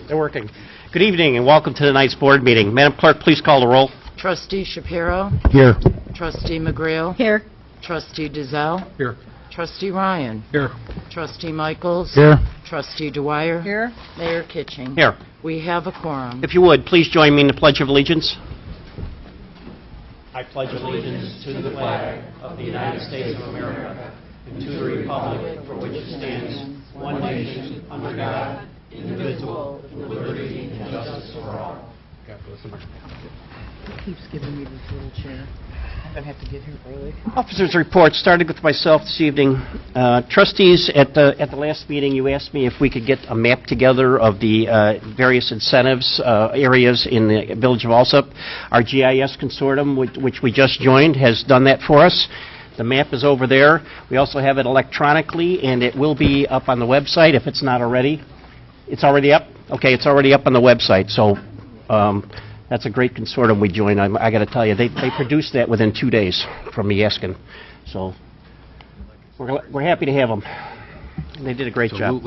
They're working. Good evening and welcome to tonight's board meeting. Madam Clerk, please call the roll. Trustee Shapiro. Here. Trustee McGrail. Here. Trustee Dizelle. Here. Trustee Ryan. Here. Trustee Michaels. Here. Trustee Dwyer. Here. Mayor Kitching. Here. We have a quorum. If you would, please join me in the Pledge of Allegiance. I pledge allegiance to the flag of the United States of America and to the republic for which it stands, one nation, under God, indivisible, with liberty and justice for all. He keeps giving me this little chair. I'm going to have to get here early. Officers' report, starting with myself this evening. Trustees, at the last meeting, you asked me if we could get a map together of the various incentives areas in the village of Alsip. Our GIS consortium, which we just joined, has done that for us. The map is over there. We also have it electronically, and it will be up on the website if it's not already. It's already up? Okay, it's already up on the website. So that's a great consortium we joined. I got to tell you, they produced that within 2 days from me asking. So we're happy to have them. They did a great job.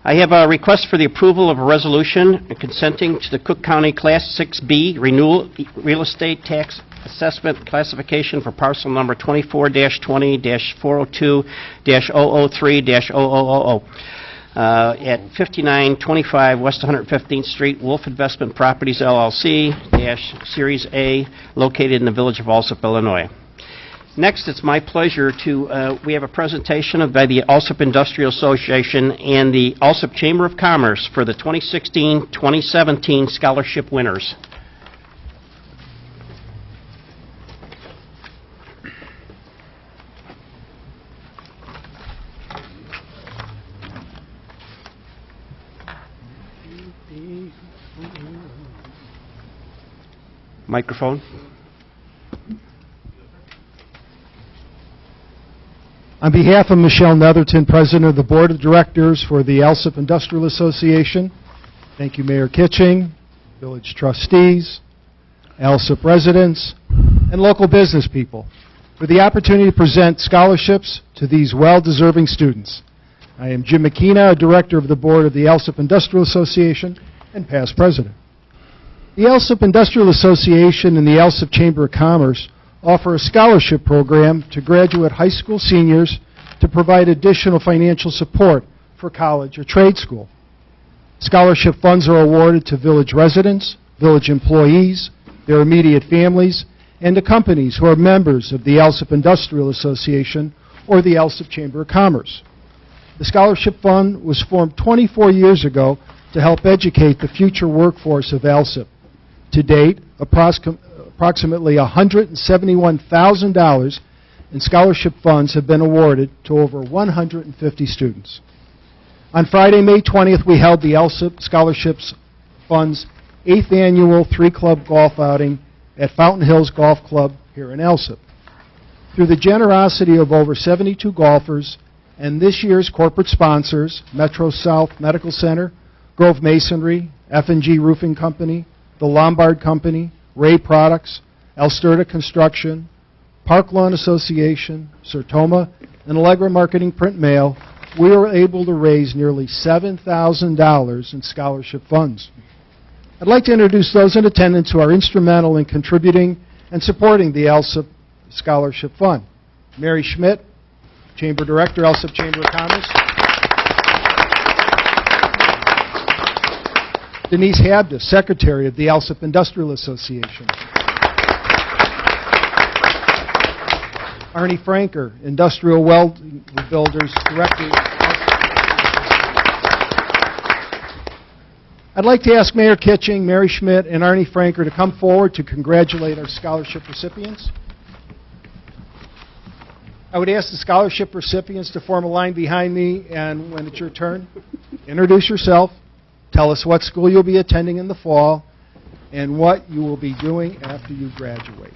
I have a request for the approval of a resolution consenting to the Cook County Class 6B renewal real estate tax assessment classification for parcel number 24-20-402-003-0000. At 5925 West 115th Street, Wolf Investment Properties, LLC, Series A, located in the village of Alsip, Illinois. Next, it's my pleasure to, we have a presentation by the Alsip Industrial Association and the Alsip Chamber of Commerce for the 2016-2017 scholarship winners. Microphone. On behalf of Michelle Netherton, President of the Board of Directors for the Alsip Industrial Association, thank you, Mayor Kitching, village trustees, Alsip residents, and local business people for the opportunity to present scholarships to these well-deserving students. I am Jim McKenna, Director of the Board of the Alsip Industrial Association and past President. The Alsip Industrial Association and the Alsip Chamber of Commerce offer a scholarship program to graduate high school seniors to provide additional financial support for college or trade school. Scholarship funds are awarded to village residents, village employees, their immediate families, and to companies who are members of the Alsip Industrial Association or the Alsip Chamber of Commerce. The scholarship fund was formed 24 years ago to help educate the future workforce of Alsip. To date, approximately $171,000 in scholarship funds have been awarded to over 150 students. On Friday, May 20th, we held the Alsip Scholarships Fund's 8th annual three-club golf outing at Fountain Hills Golf Club here in Alsip. Through the generosity of over 72 golfers and this year's corporate sponsors, Metro South Medical Center, Grove Masonry, F&G Roofing Company, the Lombard Company, Ray Products, Alsterta Construction, Park Lawn Association, Sertoma, and Allegra Marketing Print Mail, we were able to raise nearly $7,000 in scholarship funds. I'd like to introduce those in attendance who are instrumental in contributing and supporting the Alsip Scholarship Fund. Mary Schmidt, Chamber Director, Alsip Chamber of Commerce. Denise Habda, Secretary of the Alsip Industrial Association. Arnie Franker, Industrial Welding Builders Director. I'd like to ask Mayor Kitching, Mary Schmidt, and Arnie Franker to come forward to congratulate our scholarship recipients. I would ask the scholarship recipients to form a line behind me, and when it's your turn, introduce yourself. Tell us what school you'll be attending in the fall and what you will be doing after you graduate.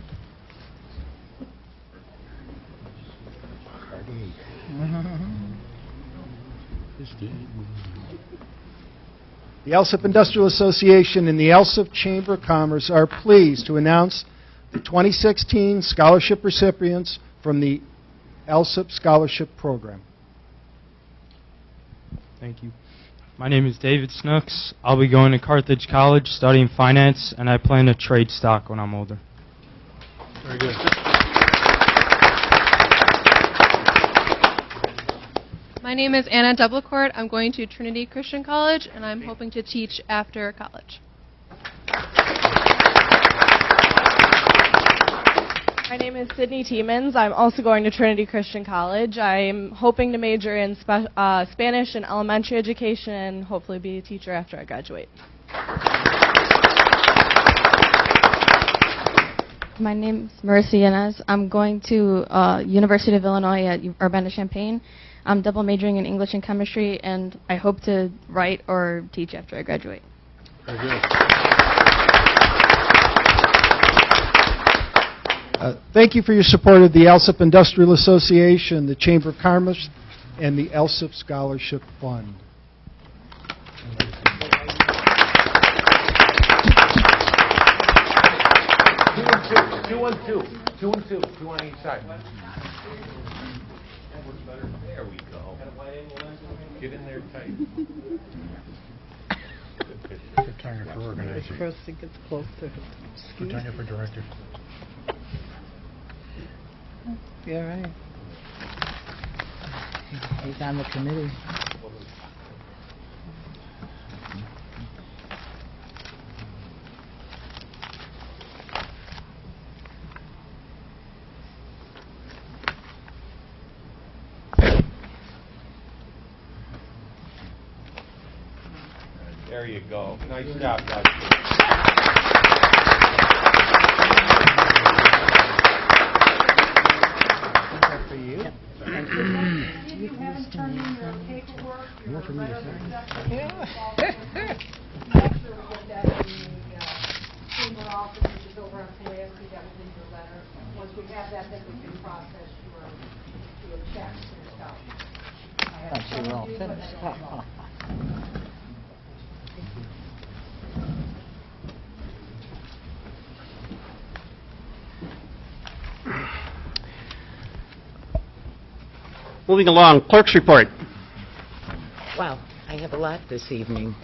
The Alsip Industrial Association and the Alsip Chamber of Commerce are pleased to announce the 2016 scholarship recipients from the Alsip Scholarship Program. Thank you. My name is David Snooks. I'll be going to Carthage College studying finance, and I plan to trade stock when I'm older. Very good. My name is Anna Doublecourt. I'm going to Trinity Christian College, and I'm hoping to teach after college. My name is Sydney Tiemans. I'm also going to Trinity Christian College. I'm hoping to major in Spanish and elementary education and hopefully be a teacher after I graduate. My name is Marissa Yanez. I'm going to University of Illinois at Urbana-Champaign. I'm double majoring in English and chemistry, and I hope to write or teach after I graduate. Very good. Thank you for your support of the Alsip Industrial Association, the Chamber of Commerce, and the Alsip Scholarship Fund. 2 and 2. 2 and 2. 2 on each side. There we go. Get in there tight. Good time for organizing. First it gets closer. Good time for director. Yeah, right. He's on the committee. There you go. Nice job, guys. For you. You haven't turned in your paperwork. More for me to sign. Yeah. Chamber office, which is over on Pulaski, that was in your letter. Once we have that, then we can process your checks and stuff. Thought you were all finished. Moving along, clerk's report. Wow, I have a lot this evening.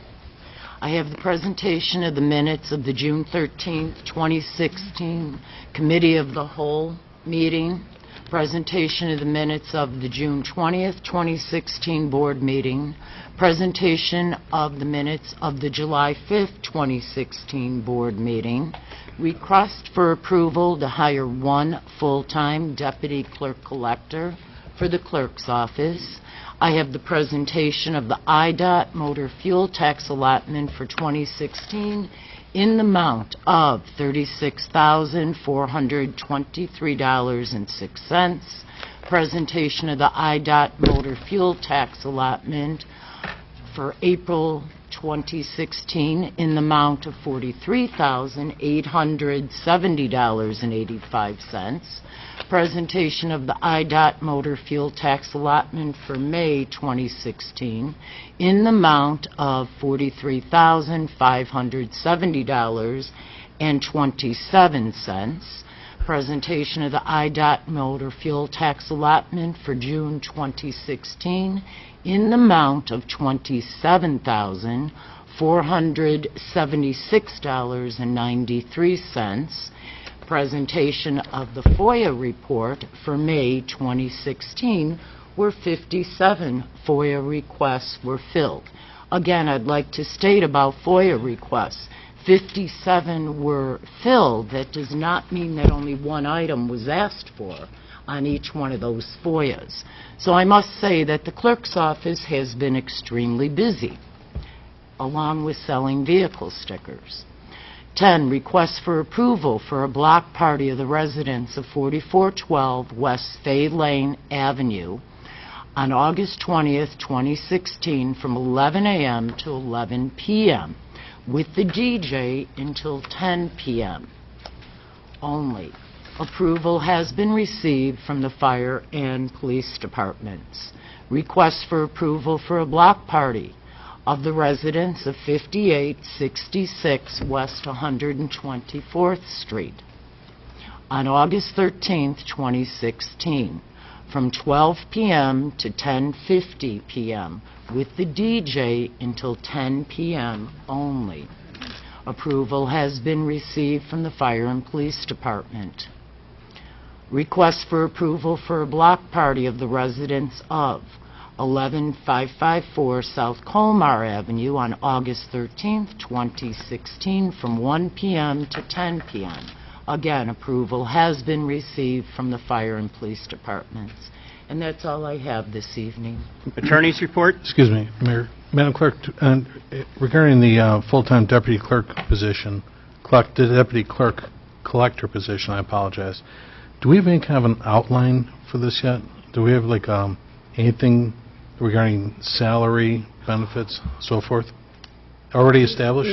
I have the presentation of the minutes of the June 13th, 2016 Committee of the Whole meeting, presentation of the minutes of the June 20th, 2016 board meeting, presentation of the minutes of the July 5th, 2016 board meeting, request for approval to hire one full-time deputy clerk collector for the clerk's office. I have the presentation of the IDOT motor fuel tax allotment for 2016 in the amount of $36,423.06. Presentation of the IDOT motor fuel tax allotment for April 2016 in the amount of $43,870.85. Presentation of the IDOT motor fuel tax allotment for May 2016 in the amount of $43,570.27. Presentation of the IDOT motor fuel tax allotment for June 2016 in the amount of $27,476.93. Presentation of the FOIA report for May 2016, where 57 FOIA requests were filled. Again, I'd like to state about FOIA requests. 57 were filled. That does not mean that only one item was asked for on each one of those FOIAs. So I must say that the clerk's office has been extremely busy, along with selling vehicle stickers. 10, requests for approval for a block party of the residents of 4412 West Fay Lane Avenue on August 20th, 2016 from 11 a.m. to 11 p.m. with the DJ until 10 p.m. only. Approval has been received from the fire and police departments. Request for approval for a block party of the residents of 5866 West 124th Street on August 13th, 2016, from 12 p.m. to 10:50 p.m., with the DJ until 10 p.m. only. Approval has been received from the Fire and Police Department. Request for approval for a block party of the residents of 11554 South Colmar Avenue on August 13th, 2016, from 1 p.m. to 10 p.m. Again, approval has been received from the Fire and Police Departments. And that's all I have this evening. Attorney's report? Excuse me, Mayor. Madam Clerk, regarding the full-time deputy clerk position, the deputy clerk collector position, I apologize. Do we have any kind of an outline for this yet? Do we have like anything regarding salary, benefits, so forth? Already established?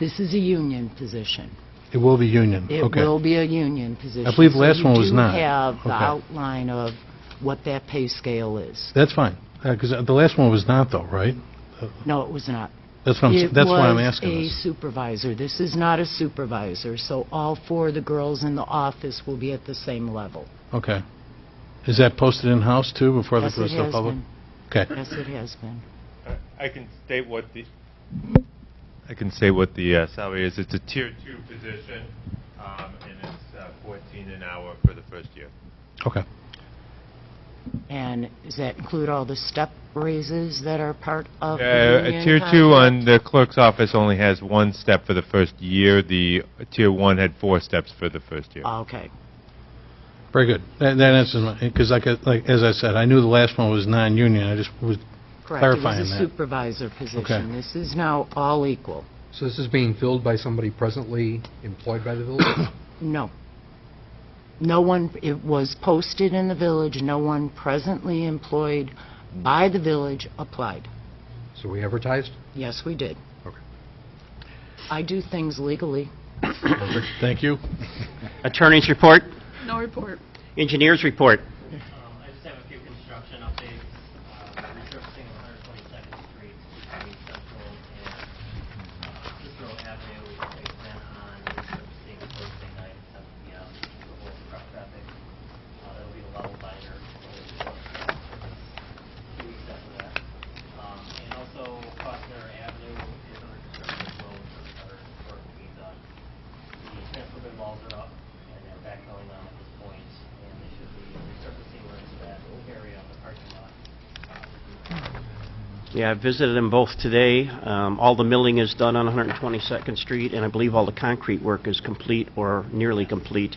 This is a union position. It will be union. It Okay. will be a union position. I believe the last one was not. You do have the Okay. outline of what that pay scale is. That's fine. Because the last one was not, though, right? No, it was not. That's why I'm asking It was this. a supervisor. This is not a supervisor, so all four of the girls in the office will be at the same level. Okay. Is that posted in-house, too, before Yes, the rest it of the has public? been. Okay. Yes, it has been. I can state what the salary is. It's a Tier 2 position, and it's $14 an hour for the first year. Okay. And does that include all the step raises that are part of the union Tier 2 contract? on the clerk's office only has one step for the first year. The Tier 1 had 4 steps for the first year. Okay. Very good. That answers my, because like as I said, I knew the last one was non-union. I just was Correct. clarifying It was a that. supervisor position. Okay. This is now all equal. So this is being filled by somebody presently employed by the village? No. No one, it was posted in the village, no one presently employed by the village applied. So we advertised? Yes, we did. Okay. I do things legally. Perfect. Thank you. Attorney's report? No report. Engineer's report? I just have a few construction updates. Resurfacing 122nd Street between Central and Cicero Avenue. We plan on resurfacing Thursday night at 7 p.m. to hold truck traffic. That'll be the level binder. 2 weeks after that. And also Faulkner Avenue is under construction as well, with other work being done. The transfer bin walls are up, and they're backfilling them at this point, and they should be resurfacing into that area of the parking lot. Yeah, I visited them both today. All the milling is done on 122nd Street, and I believe all the concrete work is complete or nearly complete.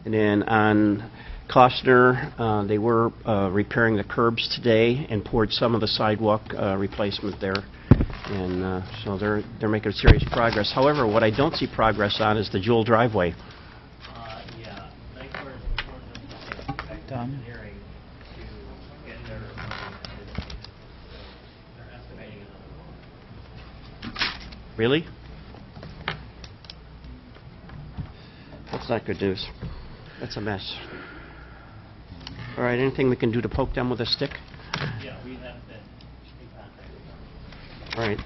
And then on Costner, they were repairing the curbs today and poured some of the sidewalk replacement there. And so they're making serious progress. However, what I don't see progress on is the Jewel driveway. Yeah, Nyquist is informed Done. engineering to get their they're estimating another one. Really? That's not good news. That's a mess. All right, anything we can do to poke them with a stick? Yeah, we have been in contact with them. All right.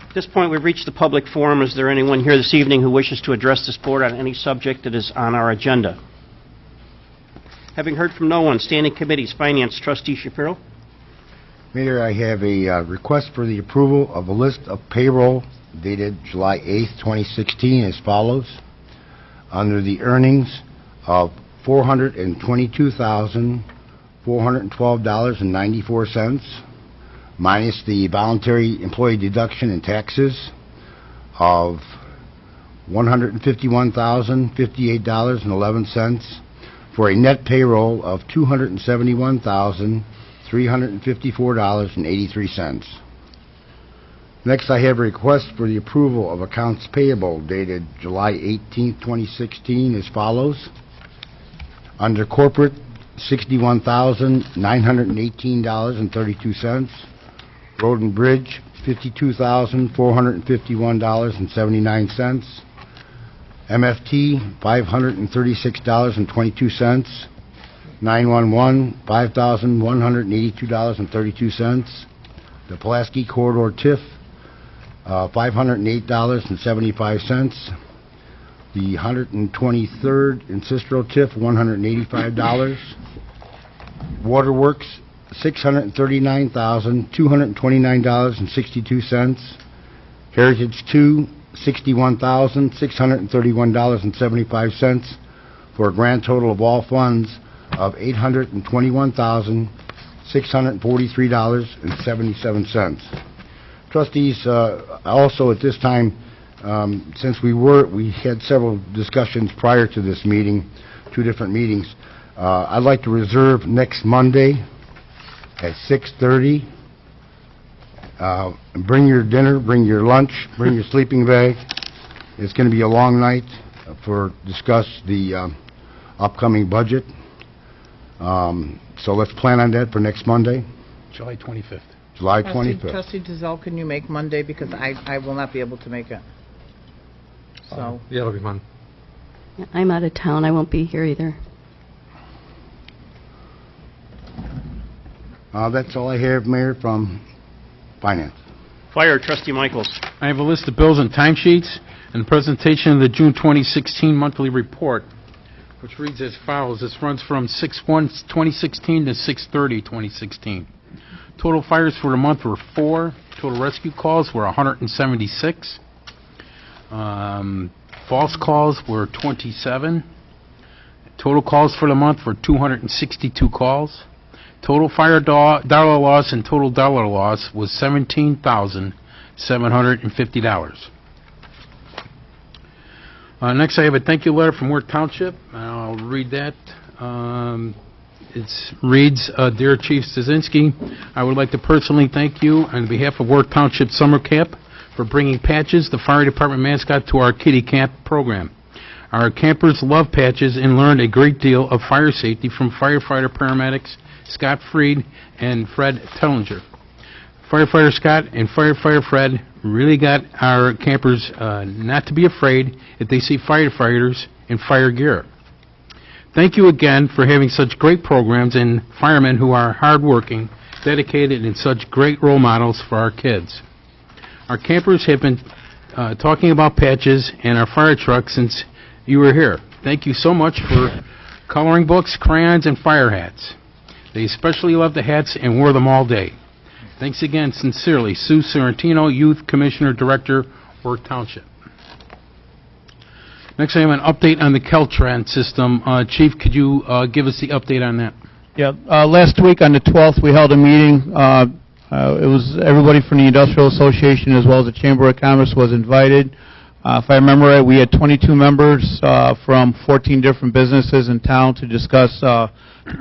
At this point, we've reached the public forum. Is there anyone here this evening who wishes to address this board on any subject that is on our agenda? Having heard from no one, standing committees, Finance, Trustee Shapiro. Mayor, I have a request for the approval of a list of payroll dated July 8th, 2016 as follows. Under the earnings of $422,412.94, minus the voluntary employee deduction and taxes of $151,058.11, for a net payroll of $271,354.83. Next, I have a request for the approval of accounts payable dated July 18th, 2016 as follows. Under corporate, $61,918.32. Road and Bridge, $52,451.79. MFT, $536.22. 911, $5,182.32. The Pulaski Corridor TIF, $508.75. The 123rd in Cicero TIF, $185. Waterworks, $639,229.62. Heritage 2, $61,631.75, for a grand total of all funds of $821,643.77. Trustees, also at this time, since we had several discussions prior to this meeting, 2 different meetings, I'd like to reserve next Monday at 6:30. Bring your dinner, bring your lunch, bring your sleeping bag. It's going to be a long night for discuss the upcoming budget. So let's plan on that for next Monday, July 25th. July 25th. Trustee Giselle, can you make Monday, because I will not be able to make it. So, Yeah, it'll be fun. I'm out of town. I won't be here either. That's all I have, Mayor, from Finance. Fire, Trustee Michaels. I have a list of bills and timesheets and the presentation of the June 2016 monthly report, which reads as follows. This runs from 6/1/2016 to 6/30/2016. Total fires for the month were 4. Total rescue calls were 176. False calls were 27. Total calls for the month were 262 calls. Total fire dollar loss and total dollar loss was $17,750. Next, I have a thank you letter from Worth Township. I'll read that. It reads, Dear Chief Stasinski, I would like to personally thank you on behalf of Worth Township Summer Camp for bringing Patches, the fire department mascot, to our kiddie camp program. Our campers love Patches and learned a great deal of fire safety from firefighter paramedics Scott Freed and Fred Tellinger. Firefighter Scott and Firefighter Fred really got our campers not to be afraid if they see firefighters in fire gear. Thank you again for having such great programs and firemen who are hardworking, dedicated, and such great role models for our kids. Our campers have been talking about Patches and our fire truck since you were here. Thank you so much for coloring books, crayons, and fire hats. They especially love the hats and wore them all day. Thanks again, sincerely, Sue Sorrentino, Youth Commissioner Director, Worth Township. Next, I have an update on the Caltrans system. Chief, could you give us the update on that? Yeah, last week on the 12th, we held a meeting. It was everybody from the Industrial Association as well as the Chamber of Commerce was invited. If I remember right, we had 22 members from 14 different businesses in town to discuss the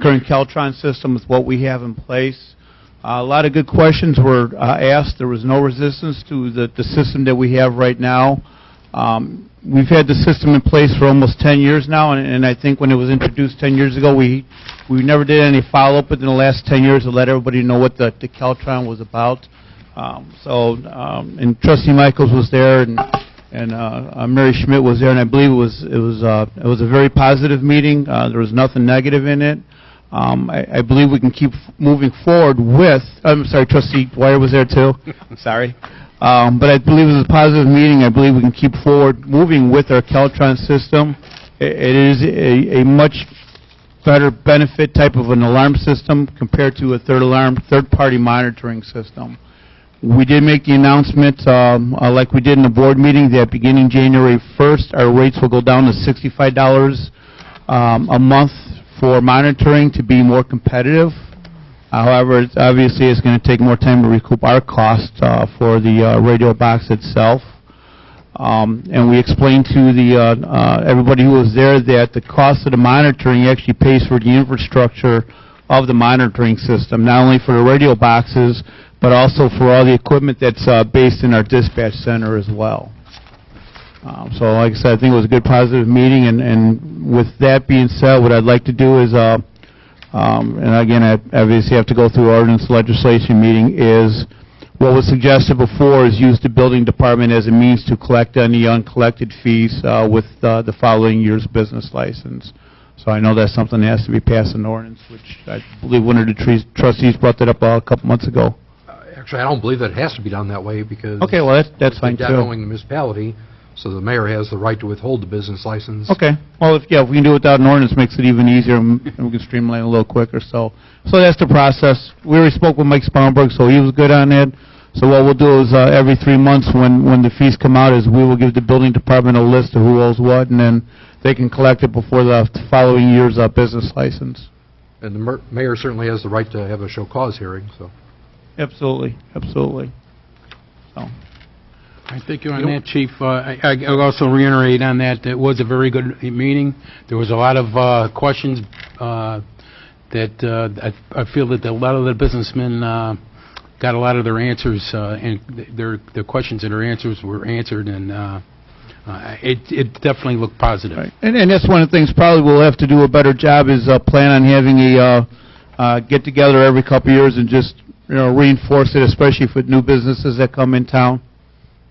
current Caltrans system with what we have in place. A lot of good questions were asked. There was no resistance to the system that we have right now. We've had the system in place for almost 10 years now, and I think when it was introduced 10 years ago, we never did any follow-up within the last 10 years to let everybody know what the Caltrans was about. And Trustee Michaels was there, and Mary Schmidt was there, and I believe it was a very positive meeting. There was nothing negative in it. I believe we can keep moving forward with. I'm sorry, Trustee Dwyer was there too. Sorry. But I believe it was a positive meeting. I believe we can keep forward moving with our Caltrans system. It is a much better benefit type of an alarm system compared to a third-party monitoring system. We did make the announcement, like we did in the board meeting, that beginning January 1st, our rates will go down to $65 a month for monitoring to be more competitive. However, obviously it's going to take more time to recoup our cost for the radio box itself. And we explained to everybody who was there that the cost of the monitoring actually pays for the infrastructure of the monitoring system, not only for the radio boxes, but also for all the equipment that's based in our dispatch center as well. So like I said, I think it was a good positive meeting, and with that being said, what I'd like to do is, and again, I obviously have to go through ordinance legislation meeting, is what was suggested before is use the building department as a means to collect any uncollected fees with the following year's business license. So I know that's something that has to be passed in ordinance, which I believe one of the trustees brought that up a couple months ago. Actually, I don't believe that it has to be done that way because... Okay, well, that's fine, too. Not knowing the municipality, So the mayor has the right to withhold the business license. Okay. Well, if we can do it without an ordinance, makes it even easier, and we can streamline it a little quicker. So that's the process. We already spoke with Mike Sponberg, so he was good on that. So what we'll do is every 3 months when the fees come out is we will give the building department a list of who owes what, and then they can collect it before the following year's business license. And the mayor certainly has the right to have a show cause hearing, so. Absolutely. Absolutely. So. I thank you on that, Chief. I also reiterate on that, it was a very good meeting. There was a lot of questions that I feel that a lot of the businessmen got a lot of their answers, and their questions and their answers were answered, and it definitely looked positive. Right. And that's one of the things probably we'll have to do a better job is plan on having a get-together every couple of years and just reinforce it, especially for new businesses that come in town.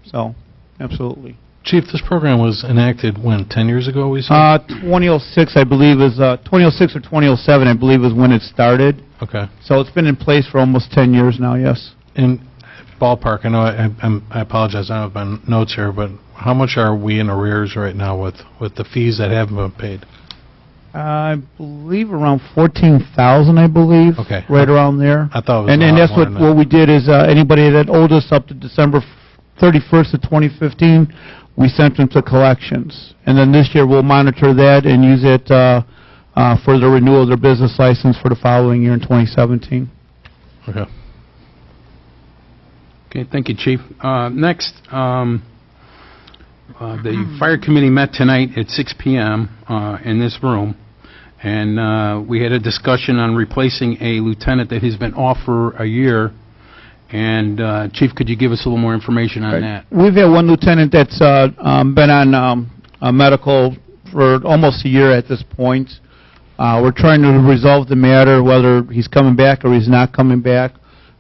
So, absolutely. Chief, this program was enacted, when, 10 years ago, we said? 2006, I believe, is 2006 or 2007, I believe, is when it started. Okay. So it's been in place for almost 10 years now, yes. In ballpark, I know I apologize, I don't have my notes here, but how much are we in arrears right now with the fees that haven't been paid? I believe around 14,000, I believe. Okay. Right around there. I thought it was and a lot that's more than that. what we did is anybody that owed us up to December 31st of 2015, we sent them to collections. And then this year we'll monitor that and use it for the renewal of their business license for the following year in 2017. Okay. Okay, thank you, Chief. Next, the Fire Committee met tonight at 6 p.m. In this room, and we had a discussion on replacing a lieutenant that has been off for a year. And, Chief, could you give us a little more information on that? We've had one lieutenant that's been on medical for almost a year at this point. We're trying to resolve the matter, whether he's coming back or he's not coming back.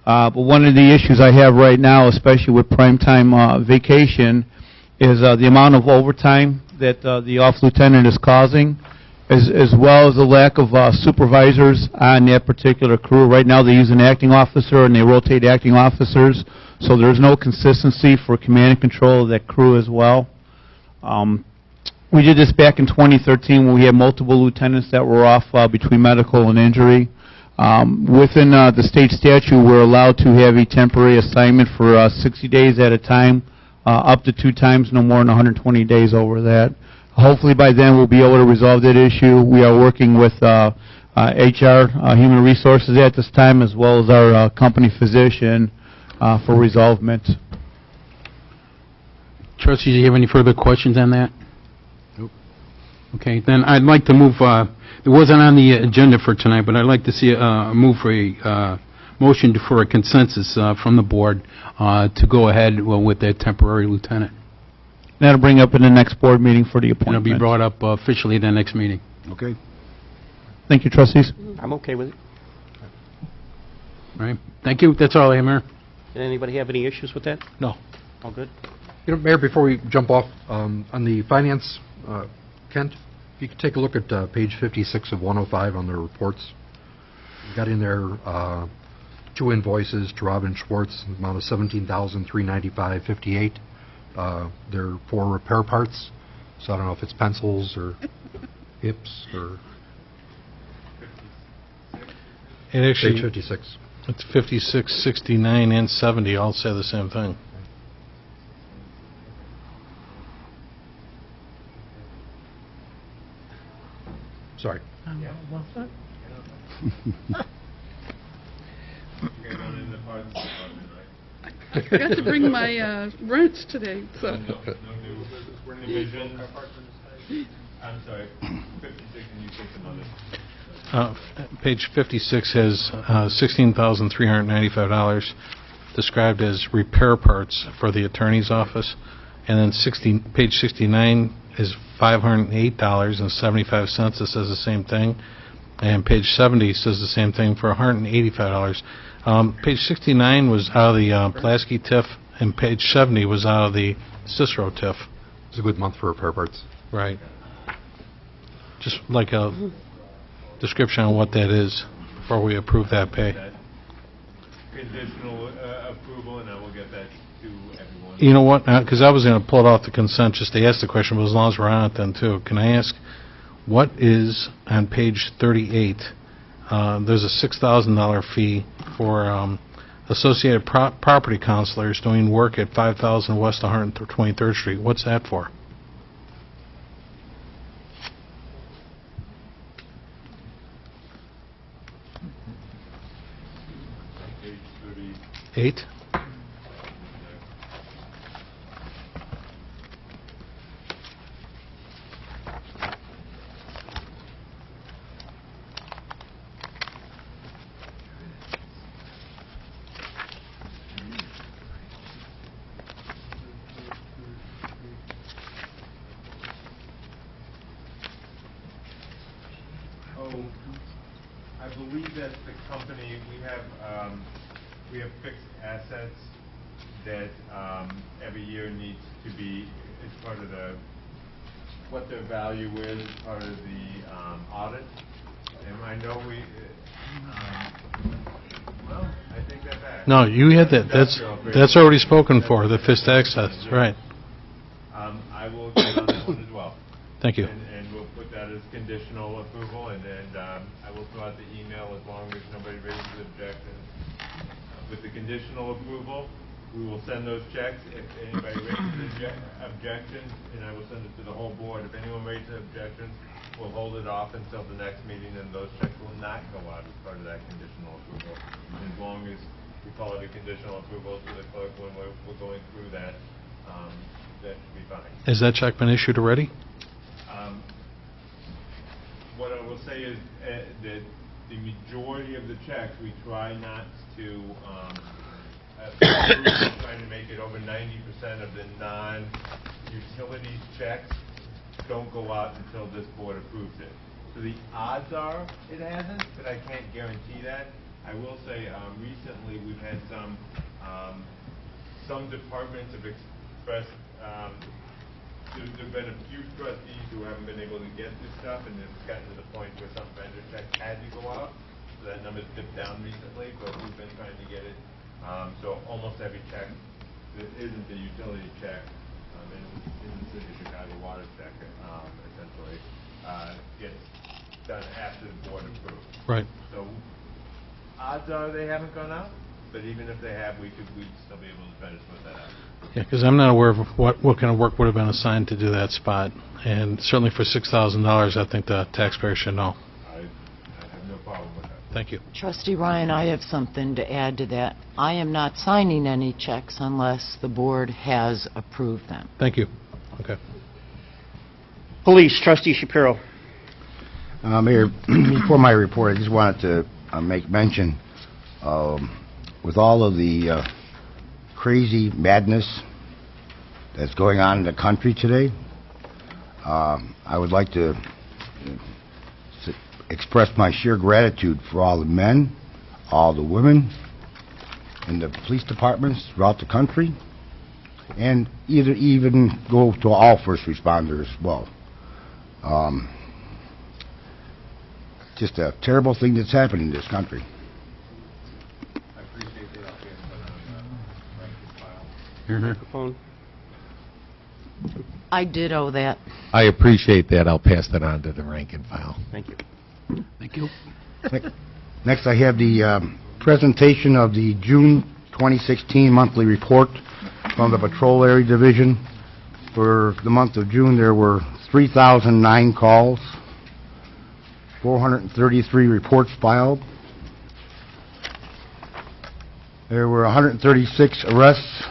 But one of the issues I have right now, especially with primetime vacation, is the amount of overtime that the off lieutenant is causing, as well as the lack of supervisors on that particular crew. Right now they use an acting officer and they rotate acting officers, so there's no consistency for command and control of that crew as well. We did this back in 2013 when we had multiple lieutenants that were off between medical and injury. Within the state statute, we're allowed to have a temporary assignment for 60 days at a time, up to 2 times, no more than 120 days over that. Hopefully by then we'll be able to resolve that issue. We are working with HR, Human Resources at this time, as well as our company physician for resolvement. Trustees, do you have any further questions on that? Nope. Okay, then I'd like to move, it wasn't on the agenda for tonight, but I'd like to see a move for a motion for a consensus from the board to go ahead with that temporary lieutenant. That'll bring up in the next board meeting for the And appointment. it'll be brought up officially at the next meeting. Okay. Thank you, trustees. I'm okay with it. All right. Thank you. That's all I have, Mayor. Did anybody have any issues with that? No. All good? Mayor, before we jump off, on the finance, Kent, if you could take a look at page 56 of 105 on the reports. You got in there 2 invoices to Robin Schwartz, the amount of $17,395.58. They're for repair parts, so I don't know if it's pencils or hips or... It actually, Page 56. it's 56, 69, and 70 all say the same thing. Sorry. I forgot to bring my wrench today, so. I'm sorry, 56 and you take another. Page 56 has $16,395 described as repair parts for the attorney's office, and then page 69 is $508.75. It says the same thing, and page 70 says the same thing for $185. Page 69 was out of the Pulaski TIF, and page 70 was out of the Cicero TIF. It's a good month for repair parts. Right. Just like a description on what that is before we approve that pay. conditional approval, and I will get that to everyone. You know what, because I was going to pull it off the consent just to ask the question, but as long as we're on it then too, can I ask, what is, on page 38, there's a $6,000 fee for associated property counselors doing work at 5000 West 123rd Street. What's that for? Page 8? Oh, I believe that the company, we have fixed assets that every year needs to be, as part of what their value is, as part of the audit. And I know well, I take that back. No, you had that. That's already spoken for, the fixed assets, right. I will get on that one as well. Thank you. And we'll put that as conditional approval, and I will throw out the email as long as nobody raises objections. With the conditional approval, we will send those checks. If anybody raises objections, and I will send it to the whole board. If anyone raises objections, we'll hold it off until the next meeting, and those checks will not go out as part of that conditional approval. And as long as we call it a conditional approval to the clerk when we're going through that, that should be fine. Has that check been issued already? What I will say is that the majority of the checks, we try not to trying to make it over 90% of the non-utilities checks don't go out until this board approves it. So the odds are it hasn't, but I can't guarantee that. I will say recently we've had some departments have expressed there's been a few trustees who haven't been able to get this stuff, and it's gotten to the point where some vendor checks had to go out. So that number's dipped down recently, but we've been trying to get it. So almost every check that isn't a utility check in the city of Chicago water check, essentially, gets done after the board approves. Right. So odds are they haven't gone out, but even if they have, we'd still be able to try to put that out. Yeah, because I'm not aware of what kind of work would have been assigned to do that spot. And certainly for $6,000, I think the taxpayer should know. I have no problem with that. Thank you. Trustee Ryan, I have something to add to that. I am not signing any checks unless the board has approved them. Thank you. Okay. Police, Trustee Shapiro. Mayor, before my report, I just wanted to make mention, with all of the crazy madness that's going on in the country today, I would like to express my sheer gratitude for all the men, all the women in the police departments throughout the country, and even go to all first responders as well. Just a terrible thing that's happening in this country. I appreciate that. I'll get put on the ranking file. Your microphone. I ditto that. I appreciate that. I'll pass that on to the rank and file. Thank you. Thank you. Next, I have the presentation of the June 2016 monthly report from the Patrol Area Division. For the month of June, there were 3,009 calls, 433 reports filed. There were 136 arrests,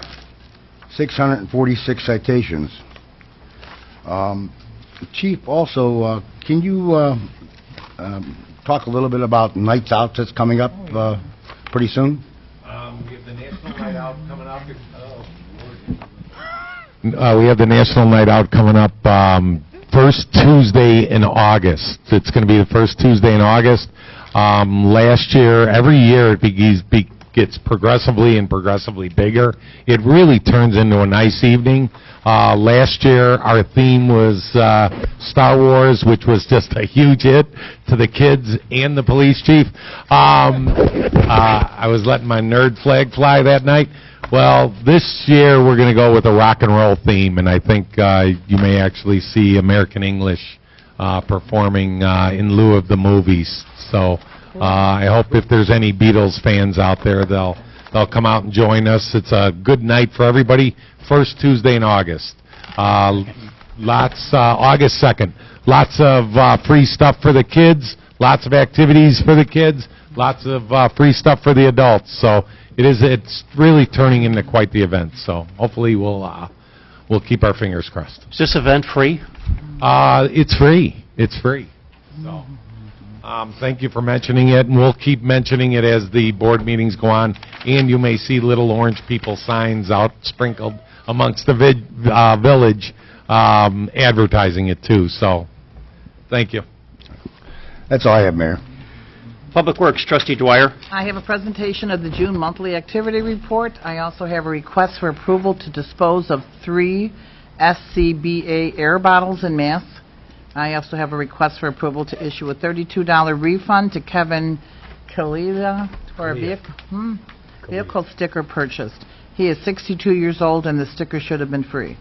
646 citations. Chief, also, can you talk a little bit about Nights Out that's coming up pretty soon? We have the National Night Out coming up. We have the National Night Out coming up first Tuesday in August. It's going to be the first Tuesday in August. Last year, every year it gets progressively and progressively bigger, it really turns into a nice evening. Last year, our theme was Star Wars, which was just a huge hit to the kids and the police chief. I was letting my nerd flag fly that night. Well, this year we're going to go with a rock and roll theme, and I think you may actually see American English performing in lieu of the movies. So I hope if there's any Beatles fans out there, they'll come out and join us. It's a good night for everybody. First Tuesday in August. August 2nd. Lots of free stuff for the kids. Lots of activities for the kids. Lots of free stuff for the adults. So it's really turning into quite the event. So hopefully we'll keep our fingers crossed. Is this event free? It's free. It's free. So. Thank you for mentioning it, and we'll keep mentioning it as the board meetings go on, and you may see little orange people signs out sprinkled amongst the village advertising it too, so thank you. That's all I have, Mayor. Public Works, Trustee Dwyer. I have a presentation of the June monthly activity report. I also have a request for approval to dispose of 3 SCBA air bottles in Mass. I also have a request for approval to issue a $32 refund to Kevin Kalila for a vehicle sticker purchased. He is 62 years old and the sticker should have been free.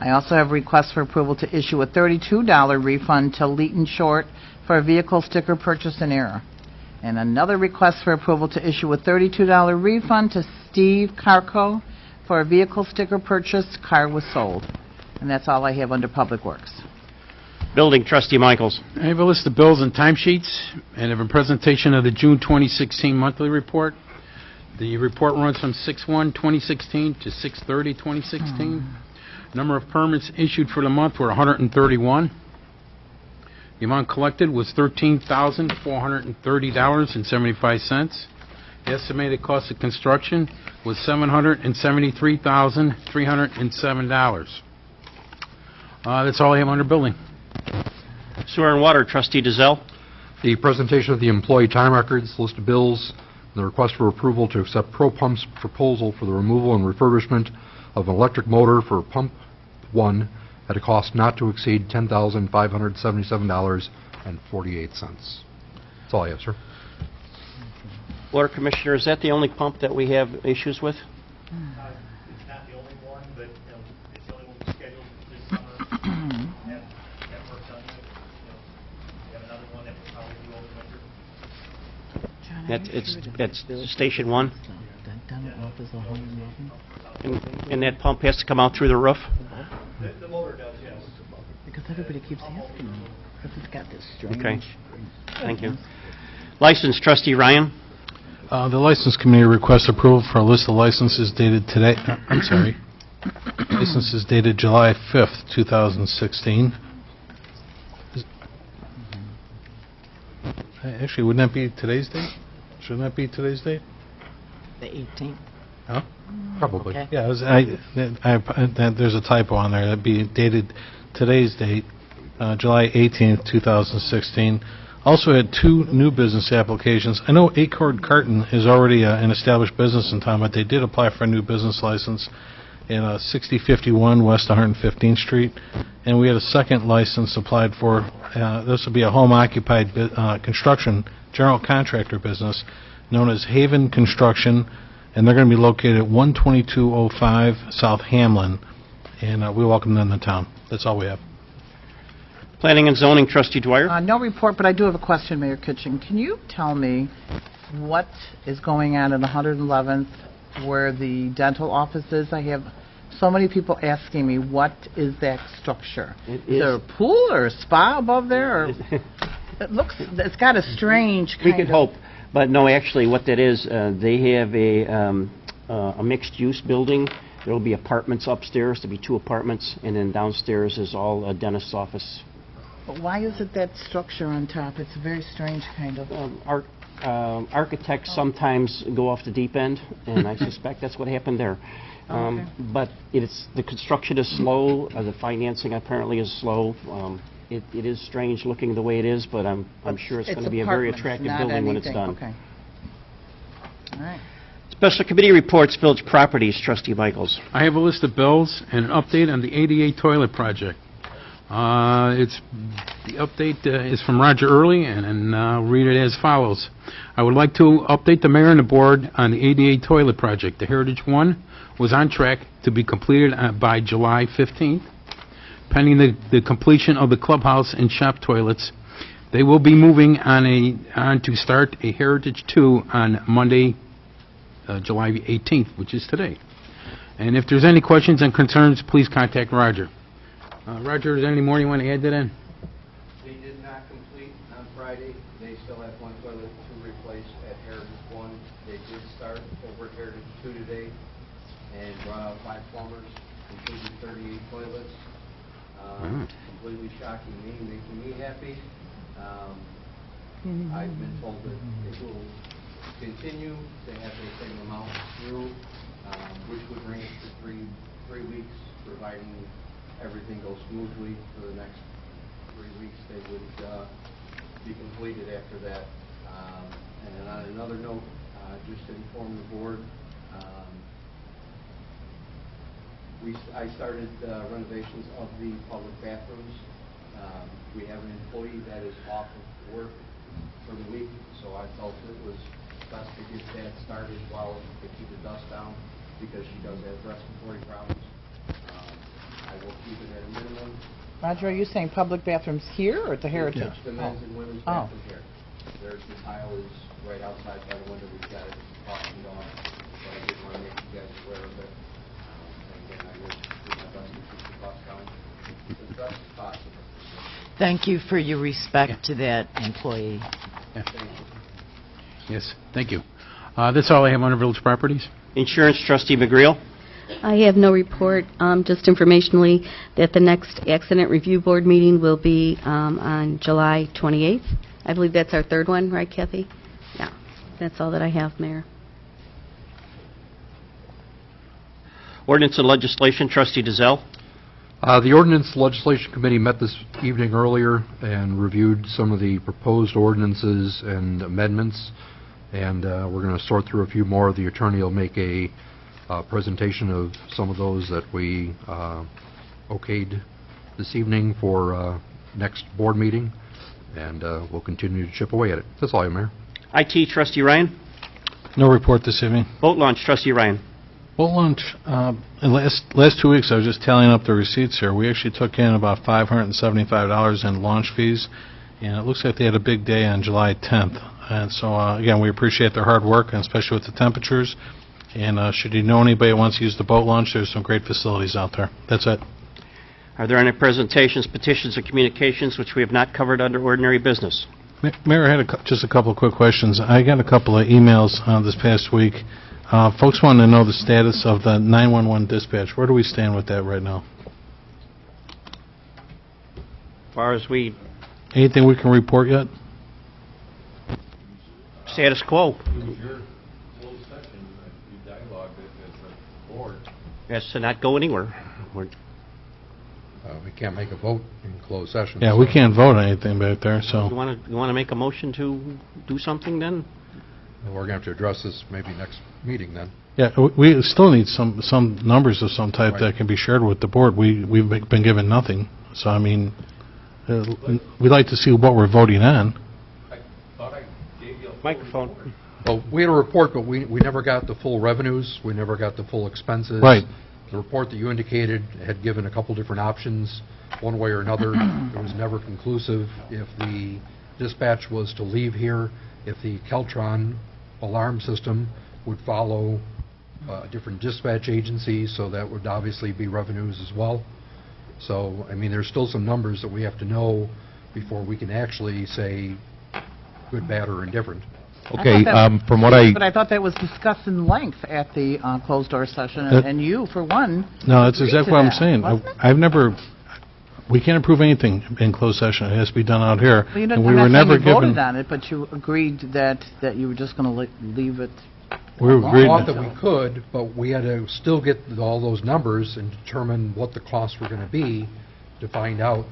I also have a request for approval to issue a $32 refund to Leighton Short for a vehicle sticker purchase in error. And another request for approval to issue a $32 refund to Steve Carco for a vehicle sticker purchase. Car was sold. And that's all I have under Public Works. Building, Trustee Michaels. I have a list of bills and timesheets, and have a presentation of the June 2016 monthly report. The report runs from 6/1/2016 to 6/30/2016. Number of permits issued for the month were 131. The amount collected was $13,430.75. The estimated cost of construction was $773,307. That's all I have under building. Sewer and Water, Trustee DeZell. The presentation of the employee time records, list of bills, and the request for approval to accept Pro Pump's proposal for the removal and refurbishment of an electric motor for Pump 1 at a cost not to exceed $10,577.48. That's all I have, sir. Water Commissioner, is that the only pump that we have issues with? It's not the only one, but it's the only one we scheduled this summer. That work's on it. We have another one that we'll probably do over winter. That's Station 1? And that pump has to come out through the roof? The motor does, yes. Because everybody keeps asking me, because it's got this strange... Okay. Thank you. License, Trustee Ryan. The License Committee requests approval for a list of licenses dated today, licenses dated July 5th, 2016. Actually, wouldn't that be today's date? Shouldn't that be today's date? The 18th. Huh? Probably. Okay. Yeah, there's a typo on there. That'd be dated today's date, July 18th, 2016. Also had 2 new business applications. I know Acord Carton is already an established business in town, but they did apply for a new business license in 6051 West 115th Street. And we had a second license applied for. This will be a home-occupied construction general contractor business known as Haven Construction, and they're going to be located at 12205 South Hamlin, and we welcome them to town. That's all we have. Planning and Zoning, Trustee Dwyer. No report, but I do have a question, Mayor Kitchen. Can you tell me what is going on in 111th where the dental office is? I have so many people asking me, what is that structure? Is there a pool or a spa above there? Or it's got a strange kind of... We could hope. But no, actually, what that is, they have a mixed-use building. There will be apartments upstairs. There'll be 2 apartments, and then downstairs is all a dentist's office. But why is it that structure on top? It's a very strange kind of... Architects sometimes go off the deep end, and I suspect that's what happened there. Okay. But the construction is slow. The financing apparently is slow. It is strange looking the way it is, but I'm sure it's going to be a very attractive building when it's done. Okay. All right. Special committee reports, village properties, trustee Michaels. I have a list of bills and an update on the ADA toilet project. The update is from Roger Early, and I'll read it as follows. I would like to update the mayor and the board on the ADA toilet project. The Heritage One was on track to be completed by July 15th. Pending the completion of the clubhouse and shop toilets, they will be moving on to start a Heritage 2 on Monday, July 18th, which is today. And if there's any questions and concerns, please contact Roger. Roger, is there any more you want to add to that? They did not complete on Friday. They still have one toilet to replace at Heritage 1. They did start over at Heritage 2 today and brought out 5 plumbers, completed 38 toilets. Completely shocking me, making me happy. I've been told that it will continue to have the same amount through, which would bring us to three weeks, providing everything goes smoothly for the next 3 weeks. They would be completed after that. And then on another note, just to inform the board, I started renovations of the public bathrooms. We have an employee that is off of work for the week, so I felt it was best to get that started while to keep the dust down, because she does have respiratory problems. I will keep it at a minimum. Roger, are you saying public bathrooms here or at the Heritage? Yeah, the men's and women's bathroom here. There's the tile is right outside by the window. We've got it cautioned off, but I did want to make you guys aware of it. And again, I will do my best to keep the cost down as best as possible. Thank you for your respect to that employee. Yeah. Yes, thank you. That's all I have on village properties. Insurance, trustee McGreal. I have no report, just informationally that the next accident review board meeting will be on July 28th. I believe that's our third one, right, Kathy? Yeah, that's all that I have, Mayor. Ordinance and legislation, trustee DeZell. The Ordinance Legislation Committee met this evening earlier and reviewed some of the proposed ordinances and amendments, and we're going to sort through a few more. The attorney will make a presentation of some of those that we okayed this evening for next board meeting, and we'll continue to chip away at it. That's all I have, Mayor. IT, trustee Ryan. No report this evening. Boat launch, trustee Ryan. Boat launch, in the last 2 weeks, I was just tallying up the receipts here. We actually took in about $575 in launch fees, and it looks like they had a big day on July 10th. And so, again, we appreciate their hard work, and especially with the temperatures. And should you know anybody that wants to use the boat launch, there's some great facilities out there. That's it. Are there any presentations, petitions, or communications which we have not covered under ordinary business? Mayor, I had just a couple of quick questions. I got a couple of emails this past week. Folks wanted to know the status of the 911 dispatch. Where do we stand with that right now? As far as we... Anything we can report yet? Status quo. Yes, to not go anywhere. We can't make a vote in closed session. Yeah, we can't vote on anything back there, so... You want to make a motion to do something then? Well, we're going to have to address this maybe next meeting then. Yeah, we still need some numbers of some type that can be shared with the board. We've been given nothing. So, I mean, we'd like to see what we're voting on. Microphone. Well, we had a report, but we never got the full revenues. We never got the full expenses. Right. The report that you indicated had given a couple different options, one way or another. It was never conclusive. If the dispatch was to leave here, if the Keltron alarm system would follow different dispatch agencies, so that would obviously be revenues as well. So, I mean, there's still some numbers that we have to know before we can actually say good, bad, or indifferent. Okay, from what But I thought that was discussed in length at the closed-door session, and you, for one... No, that's exactly what I'm saying. Wasn't it? We can't approve anything in closed session. It has to be done out here. Well, And we were never given... voted on it, but you agreed that you were just going to leave it... We agreed... thought that we could, but we had to still get all those numbers and determine what the costs were going to be to find out.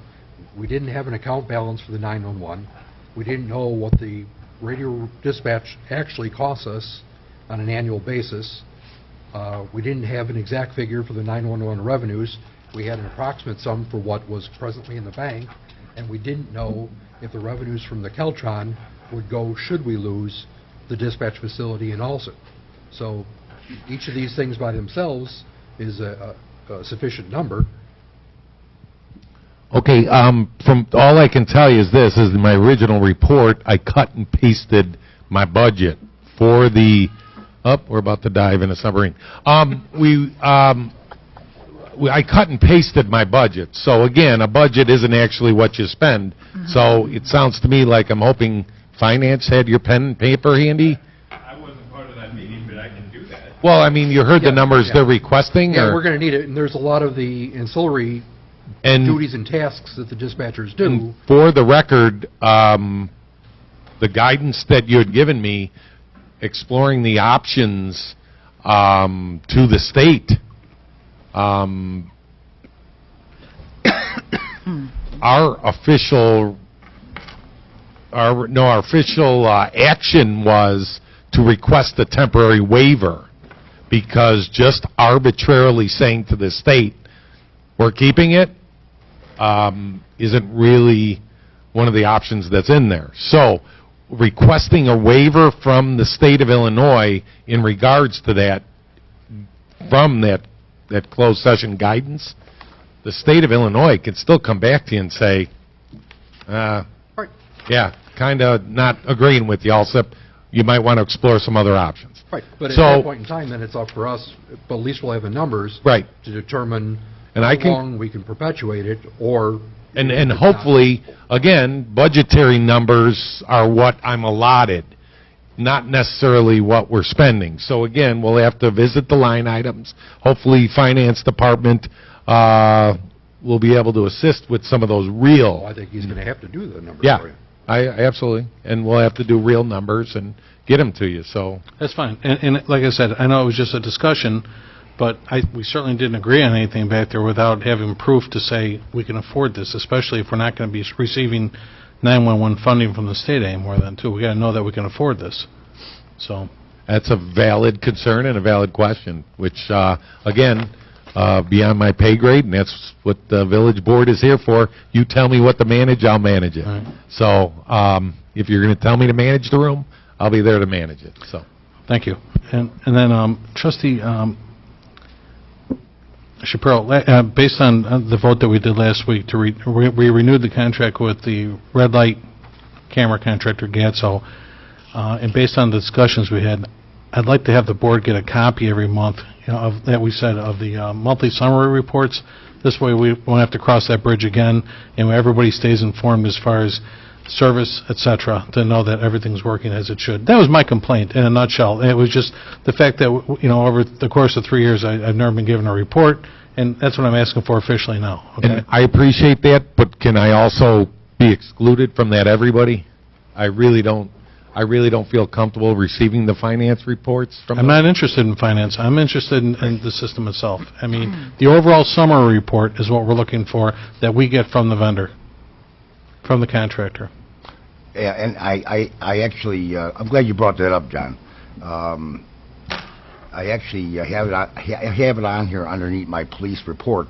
We didn't have an account balance for the 911. We didn't know what the radio dispatch actually costs us, on an annual basis. We didn't have an exact figure for the 911 revenues. We had an approximate sum for what was presently in the bank, and we didn't know if the revenues from the Keltron would go should we lose the dispatch facility in Alsip. So each of these things by themselves is a sufficient number. Okay, from all I can tell you is this, is in my original report, I cut and pasted my budget for the, we're about to dive in a submarine. I cut and pasted my budget. So again, a budget isn't actually what you spend. So it sounds to me like I'm hoping finance had your pen and paper handy. I wasn't part of that meeting, but I can do that. Well, I mean, you heard the numbers they're requesting? Yeah, or? we're going to need it, and there's a lot of the ancillary duties and tasks that the dispatchers do. And for the record, the guidance that you had given me, exploring the options to the state, our official action was to request a temporary waiver, because just arbitrarily saying to the state, we're keeping it, isn't really one of the options that's in there. So requesting a waiver from the state of Illinois in regards to that, from that closed session guidance, the state of Illinois can still come back to you and say, yeah, kind of not agreeing with you, Alsip. You might want to explore some other options. Right, but at that point in time, then it's up for us, but at least we'll have the numbers to determine how long we can perpetuate it, or... And hopefully, again, budgetary numbers are what I'm allotted, not necessarily what we're spending. So again, we'll have to visit the line items. Hopefully, Finance Department will be able to assist with some of those real... I think he's going to have to do the numbers for you. I absolutely. And we'll have to do real numbers and get them to you, so... That's fine. And like I said, I know it was just a discussion, but we certainly didn't agree on anything back there without having proof to say we can afford this, especially if we're not going to be receiving 911 funding from the state anymore then, too. We got to know that we can afford this. So that's a valid concern and a valid question, which, again, beyond my pay grade, and that's what the village board is here for. You tell me what to manage, I'll manage it. Right. So if you're going to tell me to manage the room, I'll be there to manage it. So thank you. And then Trustee Shapiro, based on the vote that we did last week, we renewed the contract with the red light camera contractor, Gatso, and based on the discussions we had, I'd like to have the board get a copy every month, of that we said, of the monthly summary reports. This way we won't have to cross that bridge again, and everybody stays informed as far as service, et cetera, to know that everything's working as it should. That was my complaint in a nutshell. It was just the fact that, over the course of 3 years, I've never been given a report, and that's what I'm asking for officially now. Okay? And I appreciate that, but can I also be excluded from that, everybody? I really don't feel comfortable receiving the finance reports from I'm not interested in finance. I'm interested in the system itself. I mean, the overall summary report is what we're looking for, that we get from the vendor, from the contractor. Yeah, and I actually, I'm glad you brought that up, John. I actually have it on here underneath my police report,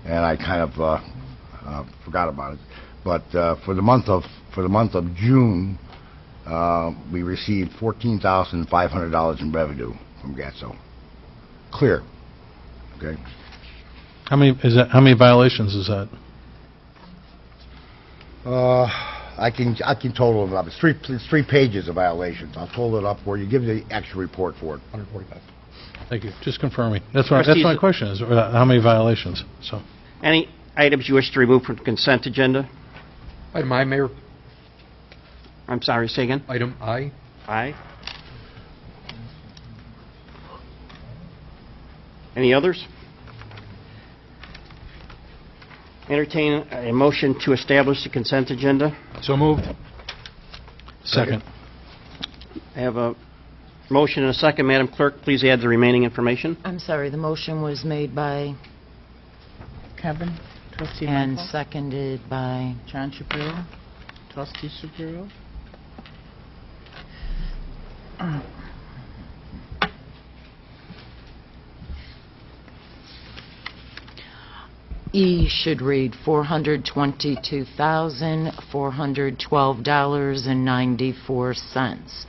and I kind of forgot about it. But for the month of June, we received $14,500 in revenue from Gatso. Clear. Okay. How many violations is that? I can total it up. It's three pages of violations. I'll total it up for you. Give you the actual report for it. 145. Thank you. Just confirming. That's my question is how many violations. So. Any items you wish to remove from the consent agenda? Item I, Mayor. I'm sorry, say again? Item I. Aye. Any others? Entertain a motion to establish the consent agenda. So moved. Second. I have a motion and a second. Madam Clerk, please add the remaining information. I'm sorry, the motion was made by Kevin, Trustee and Michael, seconded by John Shapiro, Trustee Shapiro. E should read $422,412.94.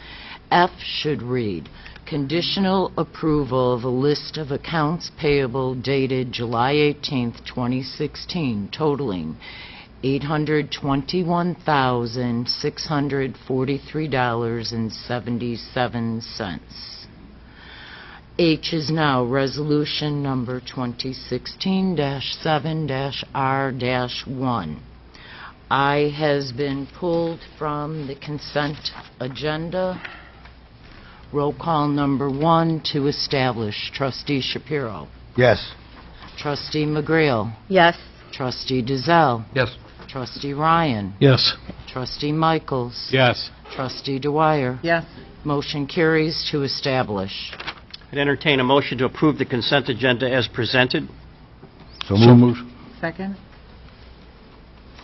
F should read conditional approval of a list of accounts payable dated July 18th, 2016, totaling $821,643.77. H is now Resolution Number 2016-7-R-1. I has been pulled from the consent agenda. Roll call number 1 to establish. Trustee Shapiro. Yes. Trustee McGrail. Yes. Trustee Dizelle. Yes. Trustee Ryan. Yes. Trustee Michaels. Yes. Trustee Dwyer. Yes. Motion carries to establish. I'd entertain a motion to approve the consent agenda as presented. So moved. Second?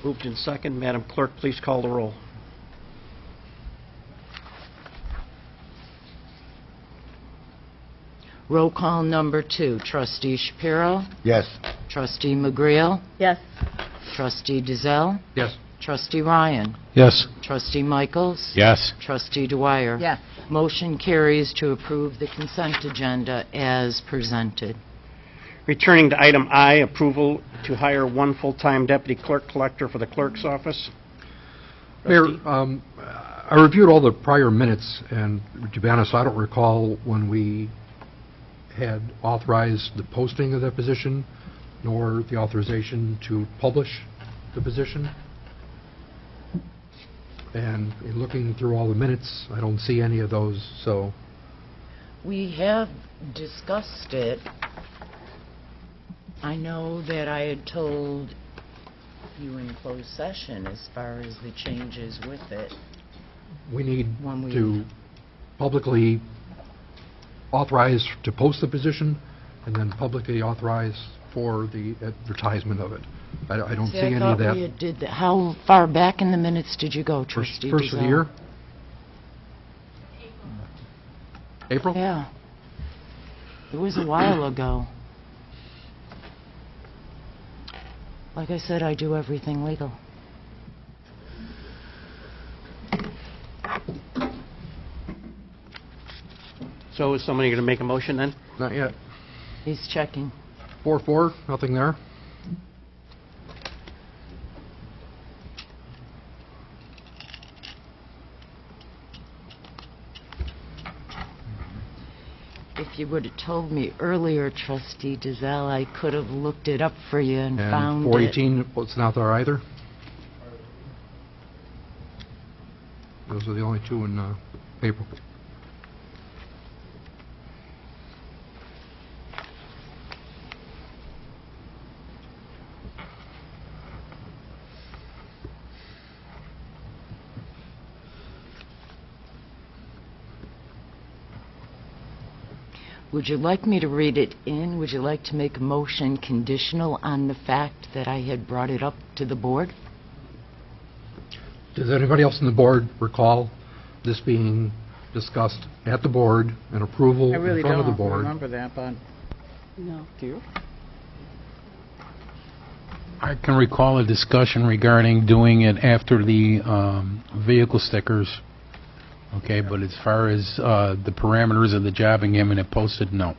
Moved in second. Madam Clerk, please call the roll. Roll call number 2. Trustee Shapiro. Yes. Trustee McGrail. Yes. Trustee Dizelle. Yes. Trustee Ryan. Yes. Trustee Michaels. Yes. Trustee Dwyer. Yes. Motion carries to approve the consent agenda as presented. Returning to item I, approval to hire one full-time deputy clerk collector for the clerk's office. Mayor, I reviewed all the prior minutes, and to be honest, I don't recall when we had authorized the posting of that position, nor the authorization to publish the position. And in looking through all the minutes, I don't see any of those, so... We have discussed it. I know that I had told you in closed session as far as the changes with it. We need to publicly authorize to post the position, and then publicly authorize for the advertisement of it. I don't see any of I thought that. we had did that. How far back in the minutes did you go, Trustee First of the Dizelle? year? April? Yeah. It was a while ago. Like I said, I do everything legal. So is somebody going to make a motion then? Not yet. He's checking. 4-4, nothing there. If you would have told me earlier, Trustee Dizelle, I could have looked it up for you and And found 418, well, it's not there either. Those are the only two in April. Would you like me to read it in? Would you like to make a motion conditional on the fact that I had brought it up to the board? Does anybody else on the board recall this being discussed at the board and approval I really in front of the don't board? remember that, but... No. Do you? I can recall a discussion regarding doing it after the vehicle stickers. Okay, but as far as the parameters of the job and having it posted, no.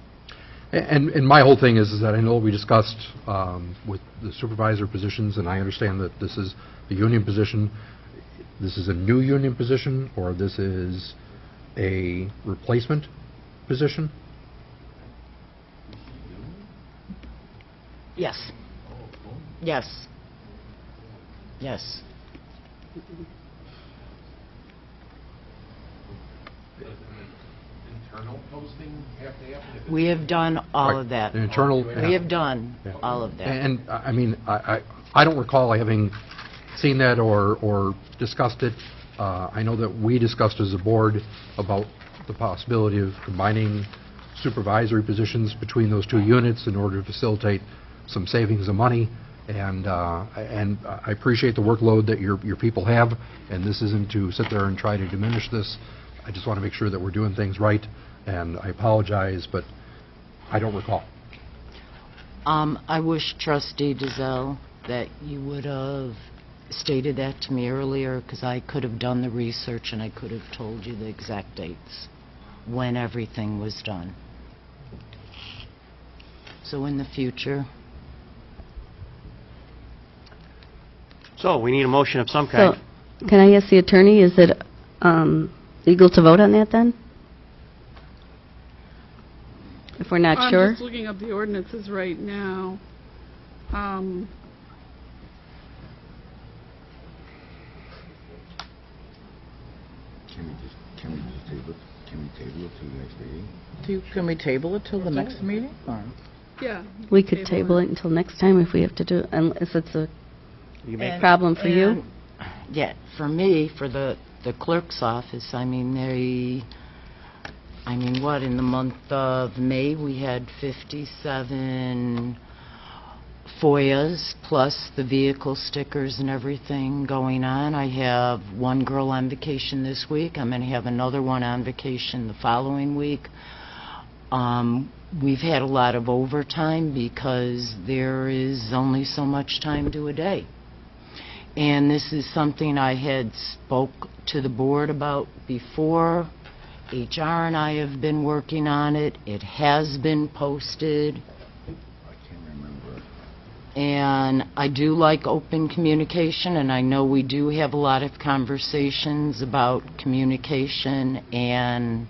And my whole thing is that I know we discussed with the supervisor positions, and I understand that this is a union position. This is a new union position, or this is a replacement position? Yes. Yes. Yes. Internal posting have to happen? We have done all Right. of that. The internal- We have done Yeah. all of that. And, I mean, I don't recall having seen that or discussed it. I know that we discussed as a board about the possibility of combining supervisory positions between those two units in order to facilitate some savings of money. And I appreciate the workload that your people have, and this isn't to sit there and try to diminish this. I just want to make sure that we're doing things right, and I apologize, but I don't recall. I wish Trustee Dizelle that you would have stated that to me earlier, because I could have done the research and I could have told you the exact dates when everything was done. So in the future, So we need a motion of some kind. So, can I ask the attorney, is it legal to vote on that then? If we're not sure? I'm just looking up the ordinances right now. Can we table it to the next meeting? Can we table it till the next meeting? Or? Yeah. We could table it until next time if we have to do it, unless it's a problem for you. Yeah, for me, for the clerk's office, I mean, what, in the month of May, we had 57 FOIAs, plus the vehicle stickers and everything going on. I have one girl on vacation this week. I'm going to have another one on vacation the following week. We've had a lot of overtime because there is only so much time to a day. And this is something I had spoke to the board about before. HR and I have been working on it. It has been posted. And I do like open communication, and I know we do have a lot of conversations about communication, and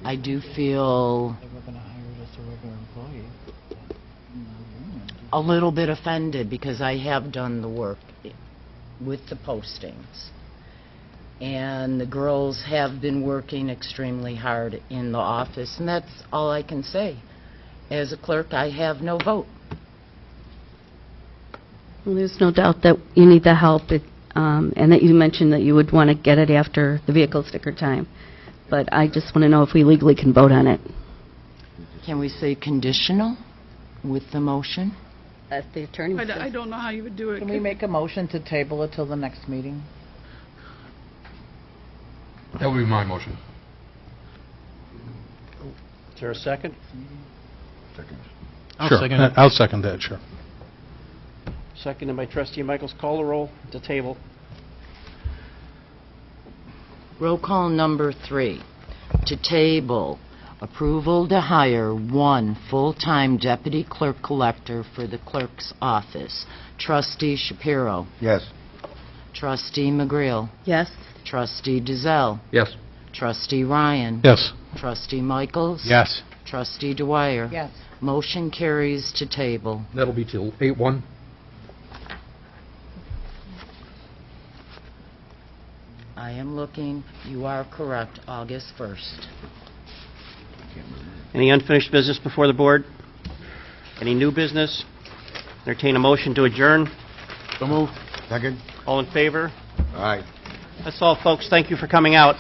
I do feel a little bit offended because I have done the work with the postings. And the girls have been working extremely hard in the office, and that's all I can say. As a clerk, I have no vote. Well, there's no doubt that you need the help, and that you mentioned that you would want to get it after the vehicle sticker time. But I just want to know if we legally can vote on it. Can we say conditional with the motion? That's the attorney. I don't know how you would do it. Can we make a motion to table it till the next meeting? That would be my motion. Is there a second? Second. I'll second that, sure. Seconded by Trustee Michaels. Call the roll to table. Roll call number 3. To table, approval to hire one full-time deputy clerk collector for the clerk's office. Trustee Shapiro. Yes. Trustee McGreal. Yes. Trustee Dizelle. Yes. Trustee Ryan. Yes. Trustee Michaels. Yes. Trustee Dwyer. Yes. Motion carries to table. That'll be till 8/1. I am looking. You are correct. August 1st. Any unfinished business before the board? Any new business? Entertain a motion to adjourn. So move. Second. All in favor? All right. That's all, folks. Thank you for coming out.